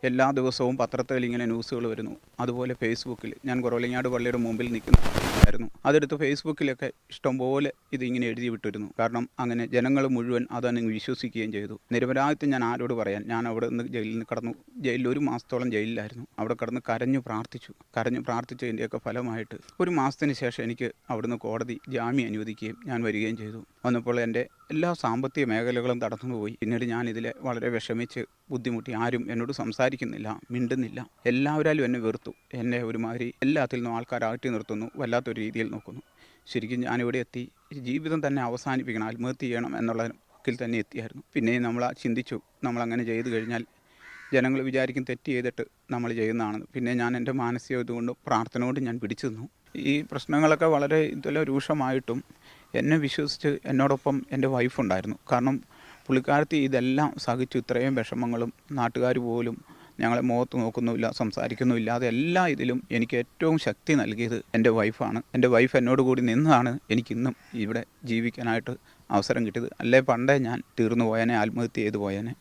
എല്ലാ ദിവസവും പത്രത്തിൽ ഇങ്ങനെ ന്യൂസുകൾ വരുന്നു. അതുപോലെ ഫേസ്ബുക്കിൽ ഞാൻ കുറവലങ്ങാട് പള്ളിയുടെ മുമ്പിൽ നിൽക്കുന്നതായിരുന്നു. അതെടുത്ത് ഫേസ്ബുക്കിലൊക്കെ ഇഷ്ടംപോലെ ഇതിങ്ങനെ എഴുതി വിട്ടിരുന്നു. കാരണം അങ്ങനെ ജനങ്ങൾ മുഴുവൻ അതങ്ങ് വിശ്വസിക്കുകയും ചെയ്തു. നിരപരാധിത്വം ഞാൻ ആരോട് പറയാൻ. ഞാൻ അവിടെ നിന്ന് ജയിലിൽ നിന്ന് കടന്നു. ജയിലിൽ 1 മാസത്തോളം ജയിലിലായിരുന്നു. അവിടെ കിടന്ന് കരഞ്ഞു പ്രാർത്ഥിച്ചതിൻ്റെയൊക്കെ ഫലമായിട്ട് 1 മാസത്തിന് ശേഷം എനിക്ക് അവിടുന്ന് കോടതി ജാമ്യം അനുവദിക്കുകയും ഞാൻ വരികയും ചെയ്തു. വന്നപ്പോൾ എൻ്റെ എല്ലാ സാമ്പത്തിക മേഖലകളും തടസ്സന്നുപോയി. പിന്നീട് ഞാനിതിൽ വളരെ വിഷമിച്ച് ബുദ്ധിമുട്ടി. ആരും എന്നോട് സംസാരിക്കുന്നില്ല, മിണ്ടുന്നില്ല. എല്ലാവരാലും എന്നെ വെറുത്തു. എന്നെ ഒരുമാതിരി എല്ലാത്തിൽ നിന്നും ആൾക്കാർ അകറ്റി നിർത്തുന്നു, വല്ലാത്തൊരു രീതിയിൽ നോക്കുന്നു. ശരിക്കും ഞാനിവിടെ എത്തി ജീവിതം തന്നെ അവസാനിപ്പിക്കണം, ആത്മഹത്യ ചെയ്യണം എന്നുള്ള വാക്കിൽ തന്നെ എത്തിയായിരുന്നു. പിന്നെയും നമ്മൾ ചിന്തിച്ചു, നമ്മളങ്ങനെ ചെയ്തു കഴിഞ്ഞാൽ ജനങ്ങൾ വിചാരിക്കും തെറ്റ് ചെയ്തിട്ട് നമ്മൾ ചെയ്യുന്നതാണെന്ന്. പിന്നെ ഞാൻ എൻ്റെ മാനസിക ഇതുകൊണ്ട് പ്രാർത്ഥന കൊണ്ട് ഞാൻ പിടിച്ചു നിന്നു. ഈ പ്രശ്നങ്ങളൊക്കെ വളരെ ഇതെല്ലാം രൂക്ഷമായിട്ടും എന്നെ വിശ്വസിച്ച് എന്നോടൊപ്പം എൻ്റെ വൈഫുണ്ടായിരുന്നു. കാരണം പുള്ളിക്കാരത്തി ഇതെല്ലാം സഹിച്ചു. ഇത്രയും വിഷമങ്ങളും നാട്ടുകാർ പോലും ഞങ്ങളെ മുഖത്ത് നോക്കുന്നുമില്ല, സംസാരിക്കുന്നുമില്ല. അതെല്ലാ ഇതിലും എനിക്ക് ഏറ്റവും ശക്തി നൽകിയത് എൻ്റെ വൈഫാണ്. എൻ്റെ വൈഫ് എന്നോട് കൂടി നിന്നതാണ് എനിക്കിന്നും ഇവിടെ ജീവിക്കാനായിട്ട് അവസരം കിട്ടിയത്. അല്ലേ പണ്ടേ ഞാൻ തീർന്നു പോയേനെ, ആത്മഹത്യ ചെയ്തു പോയേനെ.